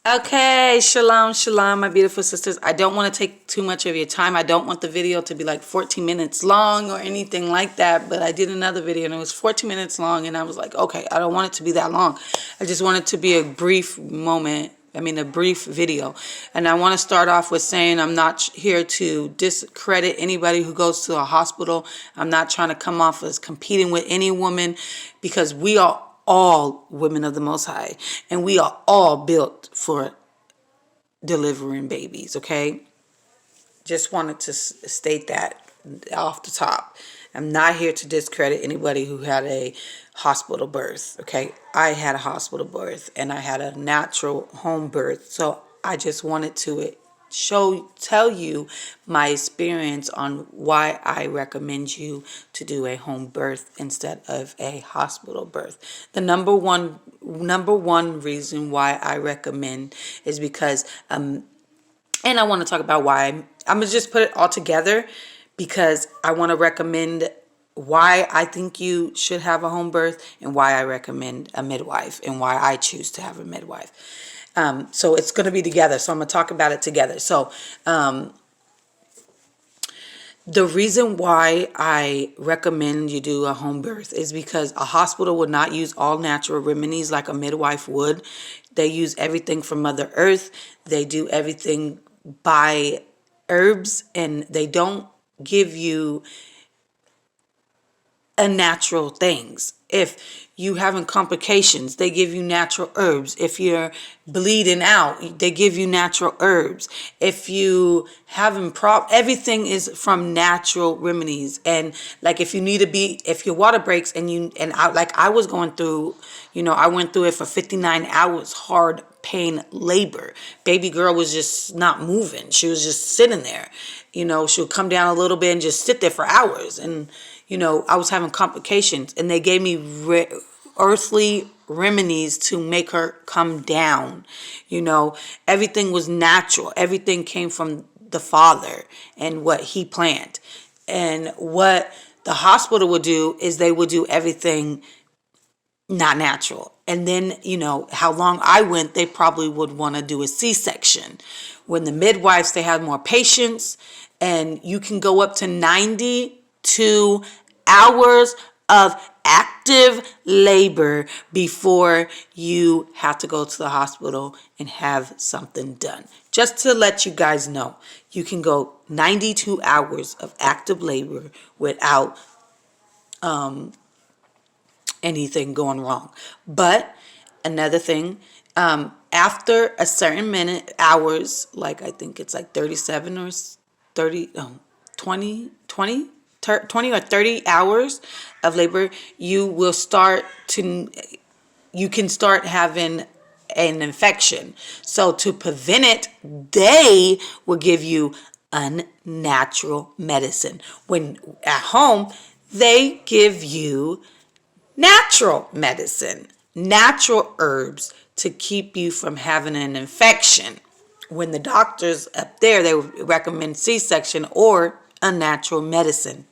Okay, shalom, shalom, my beautiful sisters. I don't want to take too much of your time. I don't want the video to be like 14 minutes long or anything like that, but I did another video and it was 14 minutes long and I was like, okay, I don't want it to be that long. I just want it to be a brief moment. A brief video. And I want to start off with saying I'm not here to discredit anybody who goes to a hospital. I'm not trying to come off as competing with any woman because we are all women of the Most High, and we are all built for delivering babies, okay? Just wanted to state that off the top. I'm not here to discredit anybody who had a hospital birth, okay? I had a hospital birth, and I had a natural home birth, so I just wanted to tell you my experience on why I recommend you to do a home birth instead of a hospital birth. The number one reason why I recommend is because and I want to talk about why I'm gonna just put it all together because I want to recommend why I think you should have a home birth and why I recommend a midwife and why I choose to have a midwife. So it's going to be together. So I'm going to talk about it together. So the reason why I recommend you do a home birth is because a hospital would not use all natural remedies like a midwife would. They use everything from Mother Earth. They do everything by herbs, and they don't give you unnatural things. If you having complications, they give you natural herbs. If you're bleeding out, they give you natural herbs. If you having everything is from natural remedies. And like if your water breaks I was going through, I went through it for 59 hours, hard pain labor. Baby girl was just not moving. She was just sitting there. She'll come down a little bit and just sit there for hours. And I was having complications, and they gave me earthly remedies to make her come down. Everything was natural. Everything came from the Father and what He planned. And what the hospital would do is they would do everything not natural. And then, how long I went, they probably would want to do a C-section. When the midwives, they have more patience, and you can go up to 92 hours of active labor before you have to go to the hospital and have something done. Just to let you guys know, you can go 92 hours of active labor without anything going wrong. But another thing, after a certain hours, like I think it's like 37 or 30, 20 or 30 hours of labor, you can start having an infection. So to prevent it, they will give you unnatural medicine. When at home, they give you natural medicine, natural herbs to keep you from having an infection. When the doctors up there, they would recommend C-section or unnatural medicine.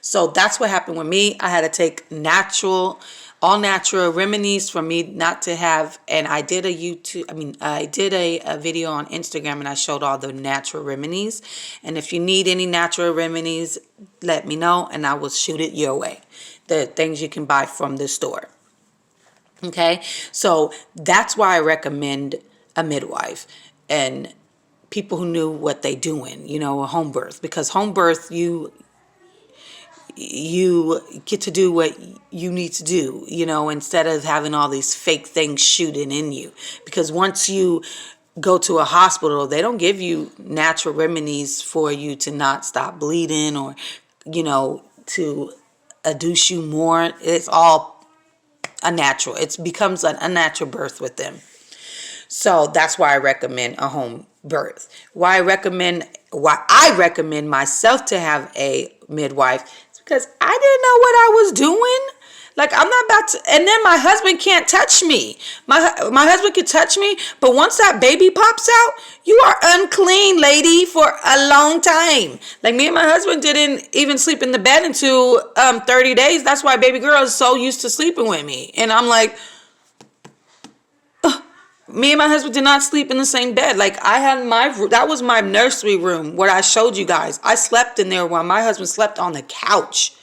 So that's what happened with me. I had to take all natural remedies for me not to have, and I did I did a video on Instagram and I showed all the natural remedies. And if you need any natural remedies, let me know and I will shoot it your way. The things you can buy from the store. Okay, so that's why I recommend a midwife and people who knew what they doing, a home birth. Because home birth, you get to do what you need to do, instead of having all these fake things shooting in you. Because once you go to a hospital, they don't give you natural remedies for you to not stop bleeding or, to adduce you more. It's all unnatural. It becomes an unnatural birth with them. So that's why I recommend a home birth. Why I recommend myself to have a midwife is because I didn't know what I was doing. Like, I'm not about to, and then my husband can't touch me. My husband can touch me, but once that baby pops out, you are unclean, lady, for a long time. Like, me and my husband didn't even sleep in the bed until 30 days. That's why baby girl is so used to sleeping with me. And I'm like, me and my husband did not sleep in the same bed. Like I had that was my nursery room where I showed you guys. I slept in there while my husband slept on the couch.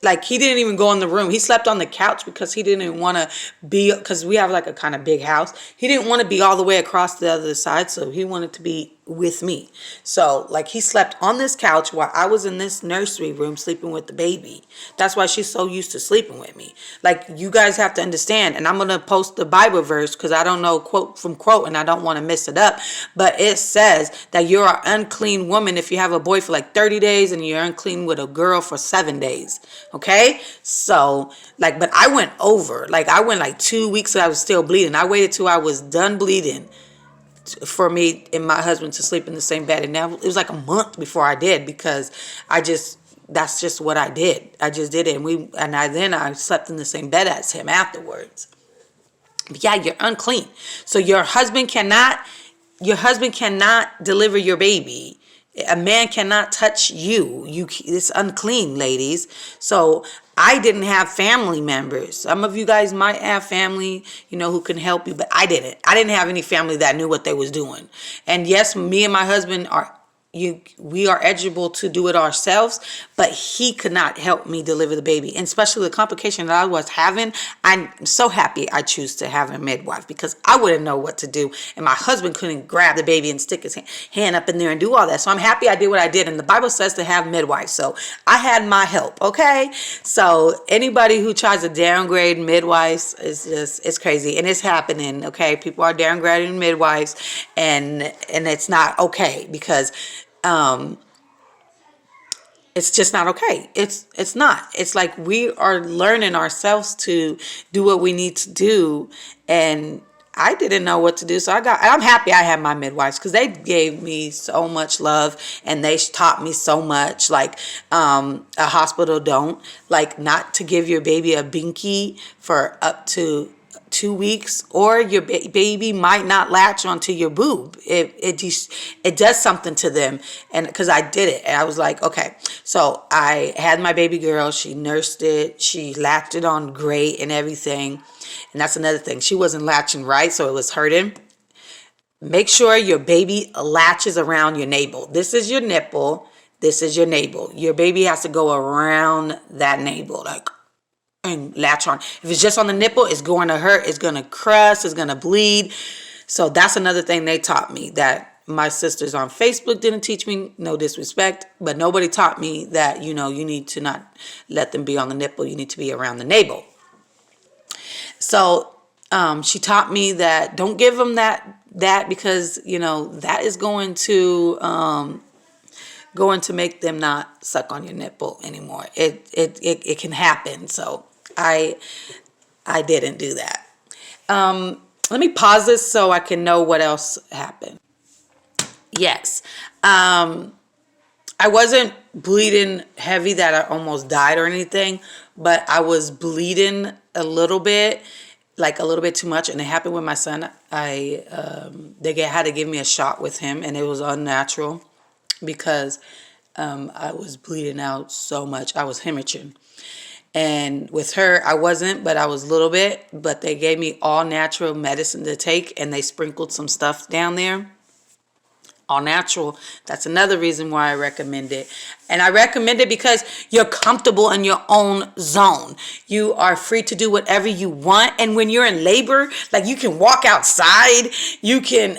Like he didn't even go in the room. He slept on the couch because he didn't want to because we have like a kind of big house. He didn't want to be all the way across the other side. So he wanted to be with me. So like he slept on this couch while I was in this nursery room sleeping with the baby. That's why she's so used to sleeping with me. Like you guys have to understand, and I'm going to post the Bible verse because I don't know quote from quote and I don't want to mess it up. But it says that you're an unclean woman if you have a boy for like 30 days and you're unclean with a girl for 7 days. Okay? So like, but I went over. Like I went like 2 weeks and I was still bleeding. I waited till I was done bleeding for me and my husband to sleep in the same bed. And now it was like a month before I did because that's just what I did. I just did it. And I slept in the same bed as him afterwards. But yeah, you're unclean. So your husband cannot deliver your baby. A man cannot touch you. It's unclean, ladies. So I didn't have family members. Some of you guys might have family, who can help you, but I didn't. I didn't have any family that knew what they was doing. And yes, me and my husband we are eligible to do it ourselves, but he could not help me deliver the baby. And especially the complication that I was having, I'm so happy I choose to have a midwife because I wouldn't know what to do. And my husband couldn't grab the baby and stick his hand up in there and do all that. So I'm happy I did what I did. And the Bible says to have midwives. So I had my help, okay? So anybody who tries to downgrade midwives it's crazy. And it's happening, okay? People are downgrading midwives and it's not okay because it's just not okay. It's not. It's like we are learning ourselves to do what we need to do, and I didn't know what to do. So I'm happy I had my midwives because they gave me so much love and they taught me so much. Like a hospital don't, like not to give your baby a binky for up to 2 weeks, or your baby might not latch onto your boob. It does something to them, and because I did it, and I was like, okay. So I had my baby girl. She nursed it. She latched it on great and everything. And that's another thing. She wasn't latching right, so it was hurting. Make sure your baby latches around your navel. This is your nipple. This is your navel. Your baby has to go around that navel, like. And latch on. If it's just on the nipple, it's going to hurt. It's going to crust. It's going to bleed. So that's another thing they taught me that my sisters on Facebook didn't teach me. No disrespect, but nobody taught me that you need to not let them be on the nipple. You need to be around the navel. So she taught me that don't give them that because that is going to make them not suck on your nipple anymore. It can happen. So I didn't do that. Let me pause this so I can know what else happened. Yes. I wasn't bleeding heavy that I almost died or anything, but I was bleeding a little bit, like a little bit too much. And it happened with my son. They had to give me a shot with him, and it was unnatural because I was bleeding out so much. I was hemorrhaging. And with her, I wasn't, but I was a little bit. But they gave me all natural medicine to take, and they sprinkled some stuff down there. All natural. That's another reason why I recommend it. And I recommend it because you're comfortable in your own zone. You are free to do whatever you want. And when you're in labor, like you can walk outside. You can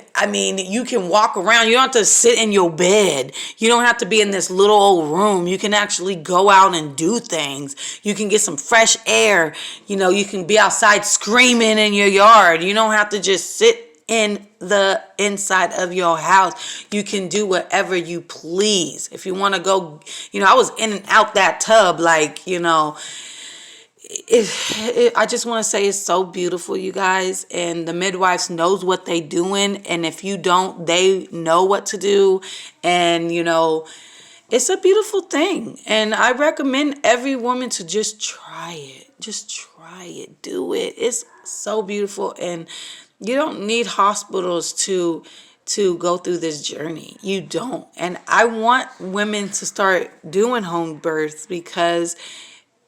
walk around. You don't have to sit in your bed. You don't have to be in this little old room. You can actually go out and do things. You can get some fresh air. You can be outside screaming in your yard. You don't have to just sit in the inside of your house. You can do whatever you please. If you want to go, I was in and out that tub, like, I just want to say it's so beautiful, you guys. And the midwives knows what they doing. And if you don't, they know what to do. And, it's a beautiful thing. And I recommend every woman to just try it. Just try it. Do it. It's so beautiful. And you don't need hospitals to go through this journey. You don't. And I want women to start doing home births because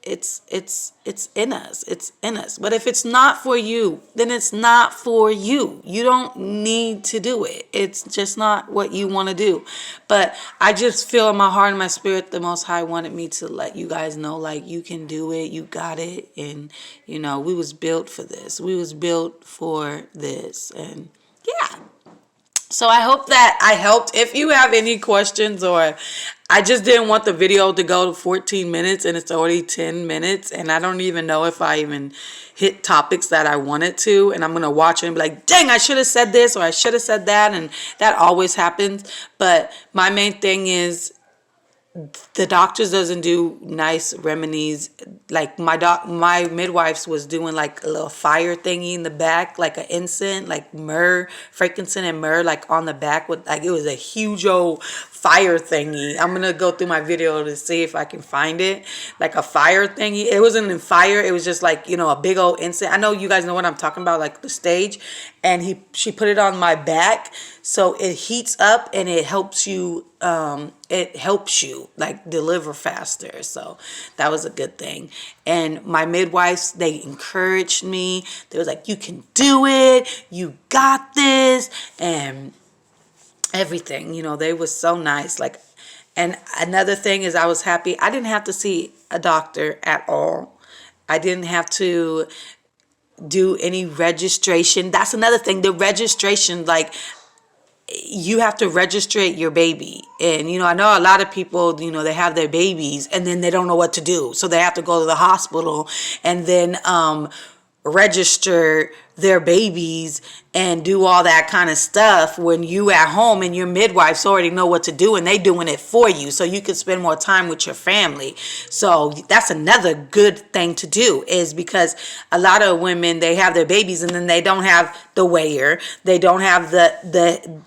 it's in us. It's in us. But if it's not for you, then it's not for you. You don't need to do it. It's just not what you want to do. But I just feel in my heart and my spirit the Most High wanted me to let you guys know, like, you can do it. You got it. And, you know, we was built for this. We was built for this. And yeah. So I hope that I helped. If you have any questions, or I just didn't want the video to go to 14 minutes and it's already 10 minutes and I don't even know if I even hit topics that I wanted to, and I'm going to watch it and be like, dang, I should have said this or I should have said that, and that always happens. But my main thing is, the doctors doesn't do nice remedies. Like my midwives was doing like a little fire thingy in the back, like an incense, like myrrh, frankincense and myrrh, like on the back with, like, it was a huge old fire thingy. I'm gonna go through my video to see if I can find it, like a fire thingy. It wasn't in fire, it was just like, you know, a big old incense. I know you guys know what I'm talking about, like the stage. And she put it on my back, so it heats up and it helps you like deliver faster. So that was a good thing. And my midwives, they encouraged me. They was like, you can do it, you got this, and everything, you know. They was so nice. Like, and another thing is, I was happy I didn't have to see a doctor at all. I didn't have to do any registration. That's another thing, the registration, like, you have to register your baby. And, you know, I know a lot of people, you know, they have their babies and then they don't know what to do. So they have to go to the hospital and then register their babies and do all that kind of stuff, when you at home and your midwives already know what to do and they doing it for you, so you can spend more time with your family. So that's another good thing to do, is because a lot of women, they have their babies and then they don't have the weigher, they don't have the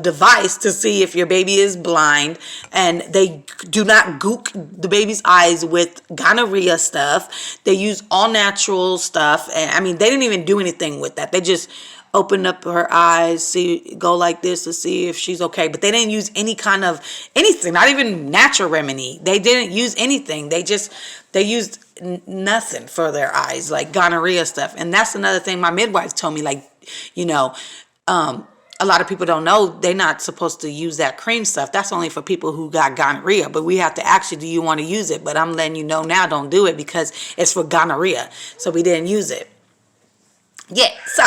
device to see if your baby is blind, and they do not gook the baby's eyes with gonorrhea stuff. They use all natural stuff, and I mean, they didn't even do anything with that. They just opened up her eyes, go like this to see if she's okay, but they didn't use any kind of anything, not even natural remedy. They didn't use anything. They used nothing for their eyes, like gonorrhea stuff. And that's another thing my midwife told me, like, you know, a lot of people don't know they're not supposed to use that cream stuff. That's only for people who got gonorrhea. But we have to ask you, do you want to use it? But I'm letting you know now, don't do it, because it's for gonorrhea. So we didn't use it. Yeah, so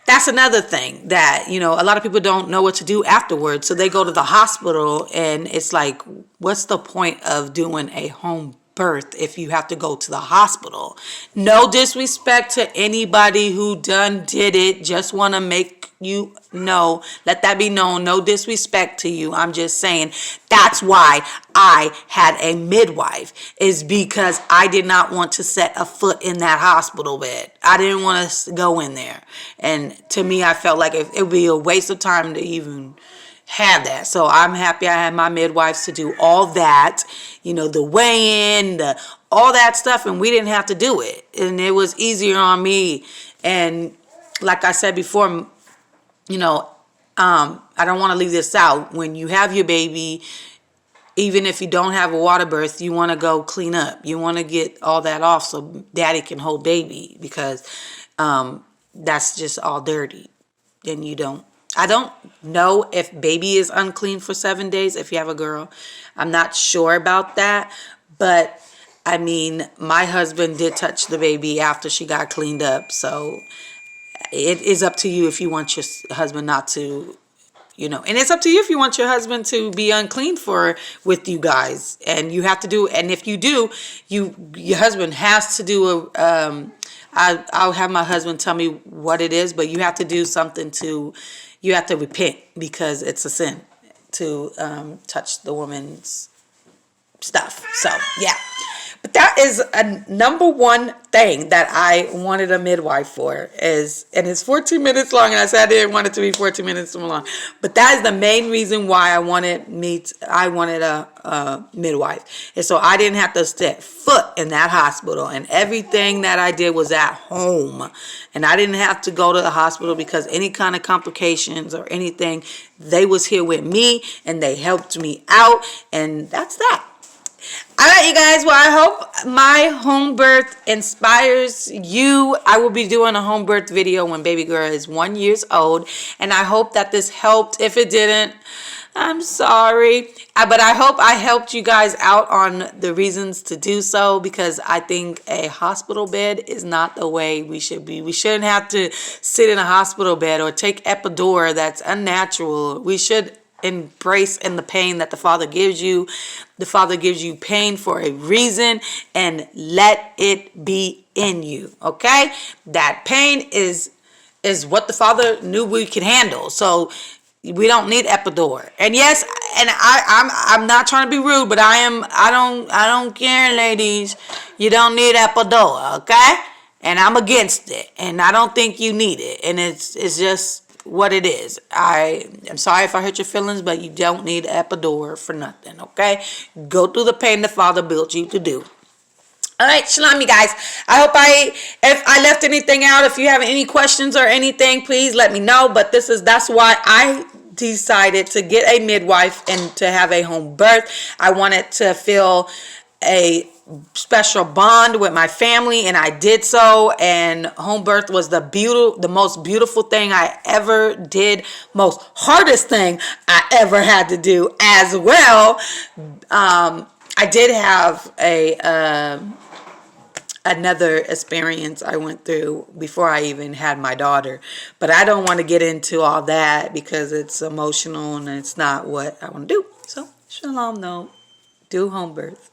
that's another thing that, you know, a lot of people don't know what to do afterwards. So they go to the hospital and it's like, what's the point of doing a home birth if you have to go to the hospital? No disrespect to anybody who did it. Just want to make you know, let that be known. No disrespect to you. I'm just saying, that's why I had a midwife, is because I did not want to set a foot in that hospital bed. I didn't want to go in there. And to me, I felt like it would be a waste of time to even have that. So I'm happy I had my midwives to do all that, you know, the weigh-in, all that stuff, and we didn't have to do it. And it was easier on me. And like I said before, you know, I don't want to leave this out. When you have your baby, even if you don't have a water birth, you want to go clean up. You want to get all that off so daddy can hold baby, because that's just all dirty. And you don't. I don't know if baby is unclean for 7 days if you have a girl. I'm not sure about that. But, I mean, my husband did touch the baby after she got cleaned up. So it is up to you if you want your husband not to, you know. And it's up to you if you want your husband to be unclean with you guys. And you have to do, and if you do, your husband has to do I'll have my husband tell me what it is, but you have to do something you have to repent, because it's a sin to touch the woman's stuff. So, yeah. But that is a number one thing that I wanted a midwife for, and it's 14 minutes long, and I said I didn't want it to be 14 minutes too long. But that is the main reason why I wanted a midwife. And so I didn't have to step foot in that hospital, and everything that I did was at home. And I didn't have to go to the hospital because any kind of complications or anything, they was here with me and they helped me out, and that's that. All right, you guys. Well, I hope my home birth inspires you. I will be doing a home birth video when baby girl is 1 year old. And I hope that this helped. If it didn't, I'm sorry. But I hope I helped you guys out on the reasons to do so, because I think a hospital bed is not the way we should be. We shouldn't have to sit in a hospital bed or take epidural. That's unnatural. We should embrace in the pain that the Father gives you. The Father gives you pain for a reason, and let it be in you. Okay? That pain is what the Father knew we could handle. So we don't need epidural. And yes, and I'm not trying to be rude, but I don't care, ladies. You don't need epidural, okay? And I'm against it, and I don't think you need it. And it's just what it is. I'm sorry if I hurt your feelings, but you don't need epidural for nothing, okay? Go through the pain the Father built you to do. All right, shalom, you guys. I hope if I left anything out, if you have any questions or anything, please let me know. But that's why I decided to get a midwife and to have a home birth. I wanted to feel a special bond with my family, and I did so. And home birth was the most beautiful thing I ever did, most hardest thing I ever had to do as well. I did have another experience I went through before I even had my daughter, but I don't want to get into all that because it's emotional and it's not what I want to do. So shalom, no, do home birth.